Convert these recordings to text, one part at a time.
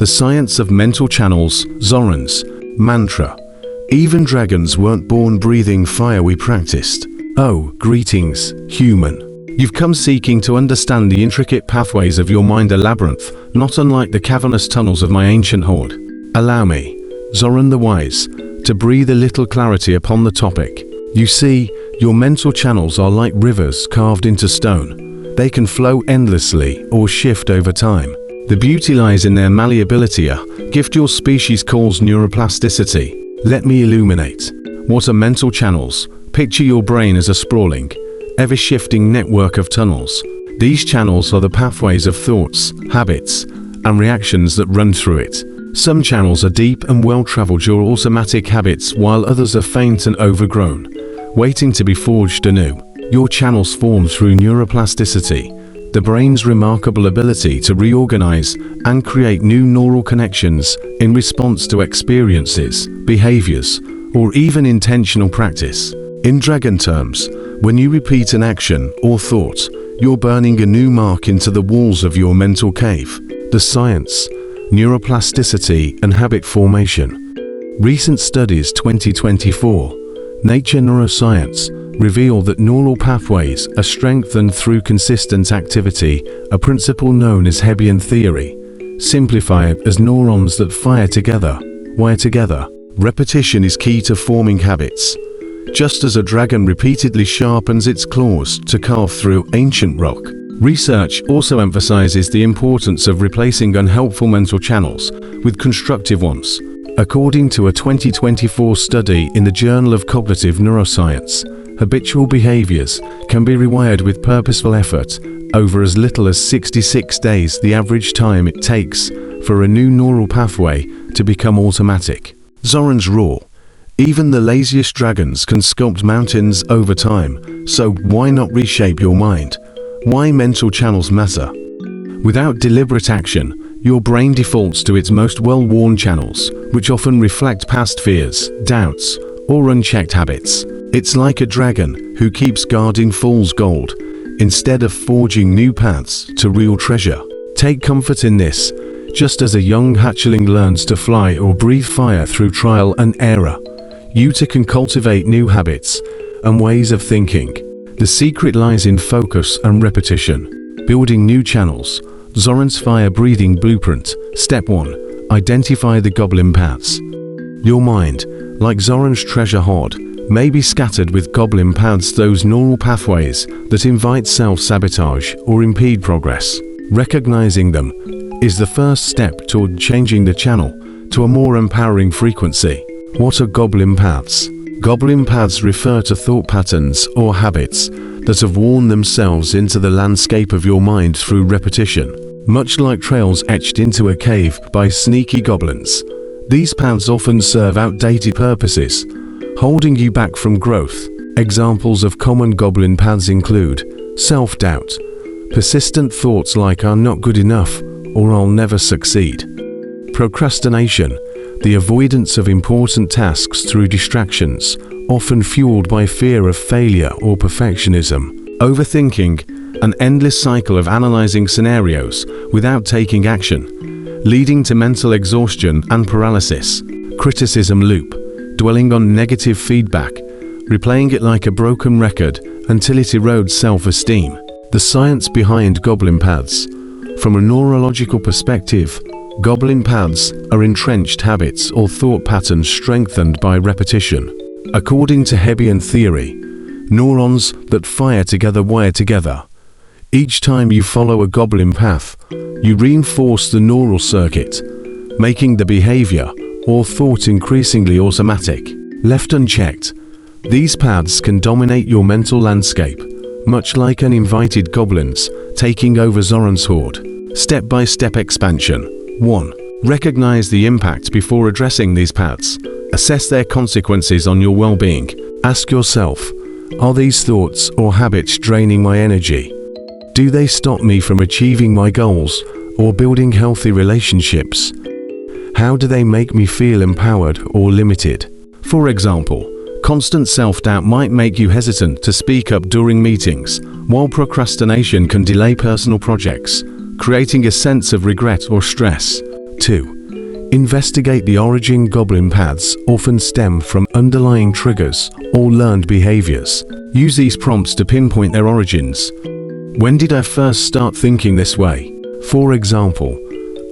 The science of mental channels, Zoran's mantra. Even dragons weren't born breathing fire, we practiced. Oh, greetings, human. You've come seeking to understand the intricate pathways of your mind, a labyrinth, not unlike the cavernous tunnels of my ancient horde. Allow me, Zoran the Wise, to breathe a little clarity upon the topic. You see, your mental channels are like rivers carved into stone. They can flow endlessly or shift over time. The beauty lies in their malleability, a gift your species calls neuroplasticity. Let me illuminate. What are mental channels? Picture your brain as a sprawling, ever-shifting network of tunnels. These channels are the pathways of thoughts, habits, and reactions that run through it. Some channels are deep and well-traveled, your automatic habits, while others are faint and overgrown, waiting to be forged anew. Your channels form through neuroplasticity, the brain's remarkable ability to reorganize and create new neural connections in response to experiences, behaviors, or even intentional practice. In dragon terms, when you repeat an action or thought, you're burning a new mark into the walls of your mental cave. The science, neuroplasticity and habit formation. Recent studies 2024, Nature Neuroscience, reveal that neural pathways are strengthened through consistent activity, a principle known as Hebbian theory. Simplified as neurons that fire together, wire together. Repetition is key to forming habits. Just as a dragon repeatedly sharpens its claws to carve through ancient rock. Research also emphasizes the importance of replacing unhelpful mental channels with constructive ones. According to a 2024 study in the Journal of Cognitive Neuroscience, habitual behaviors can be rewired with purposeful effort over as little as 66 days, the average time it takes for a new neural pathway to become automatic. Zoran's rule. Even the laziest dragons can sculpt mountains over time, so why not reshape your mind? Why mental channels matter. Without deliberate action, your brain defaults to its most well-worn channels, which often reflect past fears, doubts, or unchecked habits. It's like a dragon who keeps guarding fool's gold, instead of forging new paths to real treasure. Take comfort in this. Just as a young hatchling learns to fly or breathe fire through trial and error, you too can cultivate new habits and ways of thinking. The secret lies in focus and repetition. Building new channels. Zoran's fire-breathing blueprint. Step 1. Identify the goblin paths. Your mind, like Zoran's treasure hoard, may be scattered with goblin paths, those neural pathways that invite self-sabotage or impede progress. Recognizing them is the first step toward changing the channel to a more empowering frequency. What are goblin paths? Goblin paths refer to thought patterns or habits that have worn themselves into the landscape of your mind through repetition, much like trails etched into a cave by sneaky goblins. These paths often serve outdated purposes, holding you back from growth. Examples of common goblin paths include self-doubt, persistent thoughts like "I'm not good enough" or "I'll never succeed." Procrastination, the avoidance of important tasks through distractions, often fueled by fear of failure or perfectionism. Overthinking, an endless cycle of analyzing scenarios without taking action, leading to mental exhaustion and paralysis. Criticism loop, dwelling on negative feedback, replaying it like a broken record until it erodes self-esteem. The science behind goblin paths. From a neurological perspective, goblin paths are entrenched habits or thought patterns strengthened by repetition. According to Hebbian theory, neurons that fire together wire together. Each time you follow a goblin path, you reinforce the neural circuit, making the behavior or thought increasingly automatic. Left unchecked, these paths can dominate your mental landscape, much like uninvited goblins taking over Zoran's hoard. Step-by-step expansion. 1. Recognize the impact before addressing these paths. Assess their consequences on your well-being. Ask yourself, are these thoughts or habits draining my energy? Do they stop me from achieving my goals or building healthy relationships? How do they make me feel empowered or limited? For example, constant self-doubt might make you hesitant to speak up during meetings, while procrastination can delay personal projects, creating a sense of regret or stress. 2. Investigate the origin. Goblin paths often stem from underlying triggers or learned behaviors. Use these prompts to pinpoint their origins. When did I first start thinking this way? For example,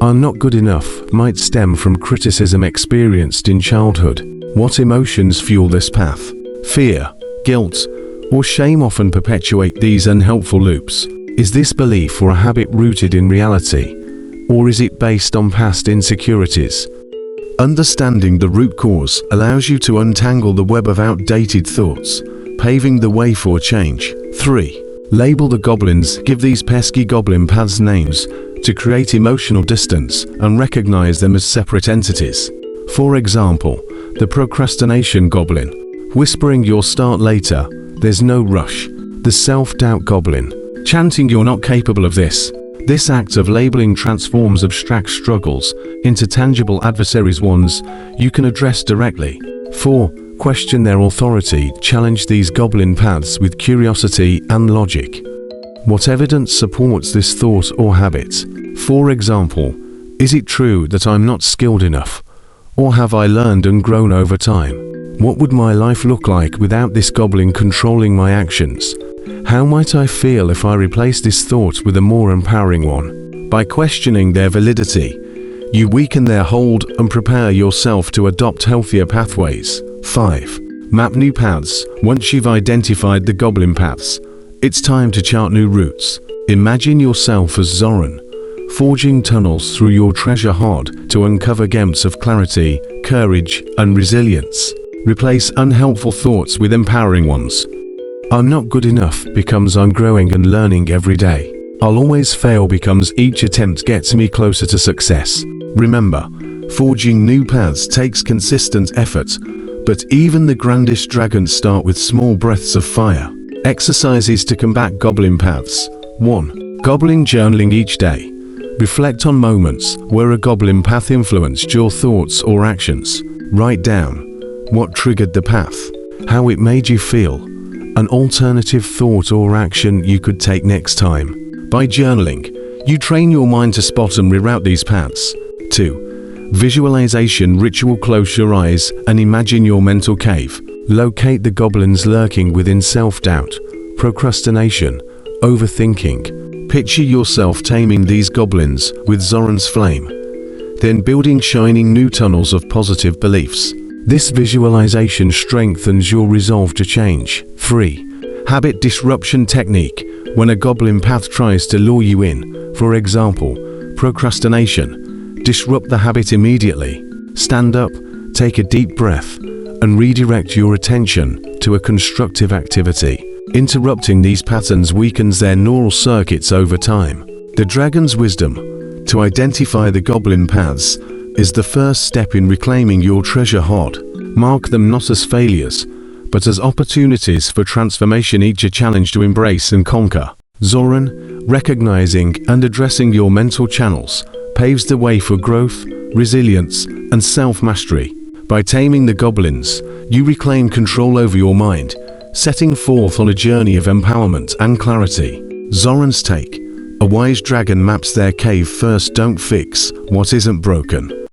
I'm not good enough might stem from criticism experienced in childhood. What emotions fuel this path? Fear, guilt, or shame often perpetuate these unhelpful loops. Is this belief or a habit rooted in reality, or is it based on past insecurities? Understanding the root cause allows you to untangle the web of outdated thoughts, paving the way for change. 3. Label the goblins. Give these pesky goblin paths names to create emotional distance and recognize them as separate entities. For example, the procrastination goblin, whispering "you'll start later, there's no rush." The self-doubt goblin, chanting "you're not capable of this." This act of labeling transforms abstract struggles into tangible adversaries, ones you can address directly. 4. Question their authority. Challenge these goblin paths with curiosity and logic. What evidence supports this thought or habit? For example, is it true that I'm not skilled enough? Or have I learned and grown over time? What would my life look like without this goblin controlling my actions? How might I feel if I replace this thought with a more empowering one? By questioning their validity, you weaken their hold and prepare yourself to adopt healthier pathways. 5. Map new paths. Once you've identified the goblin paths, it's time to chart new routes. Imagine yourself as Zoran, forging tunnels through your treasure hoard to uncover gems of clarity, courage, and resilience. Replace unhelpful thoughts with empowering ones. I'm not good enough becomes I'm growing and learning every day. I'll always fail becomes each attempt gets me closer to success. Remember, forging new paths takes consistent effort, but even the grandest dragons start with small breaths of fire. Exercises to combat goblin paths. 1. Goblin journaling each day. Reflect on moments where a goblin path influenced your thoughts or actions. Write down what triggered the path, how it made you feel, an alternative thought or action you could take next time. By journaling, you train your mind to spot and reroute these paths. 2. Visualization ritual. Close your eyes and imagine your mental cave. Locate the goblins lurking within self-doubt, procrastination, overthinking. Picture yourself taming these goblins with Zoran's flame, then building shining new tunnels of positive beliefs. This visualization strengthens your resolve to change. 3. Habit disruption technique. When a goblin path tries to lure you in, for example, procrastination, disrupt the habit immediately. Stand up, take a deep breath, and redirect your attention to a constructive activity. Interrupting these patterns weakens their neural circuits over time. The dragon's wisdom: to identify the goblin paths is the first step in reclaiming your treasure hoard. Mark them not as failures, but as opportunities for transformation, each a challenge to embrace and conquer. Zoran, recognizing and addressing your mental channels, paves the way for growth, resilience, and self-mastery. By taming the goblins, you reclaim control over your mind, setting forth on a journey of empowerment and clarity. Zoran's take: a wise dragon maps their cave first. Don't fix what isn't broken.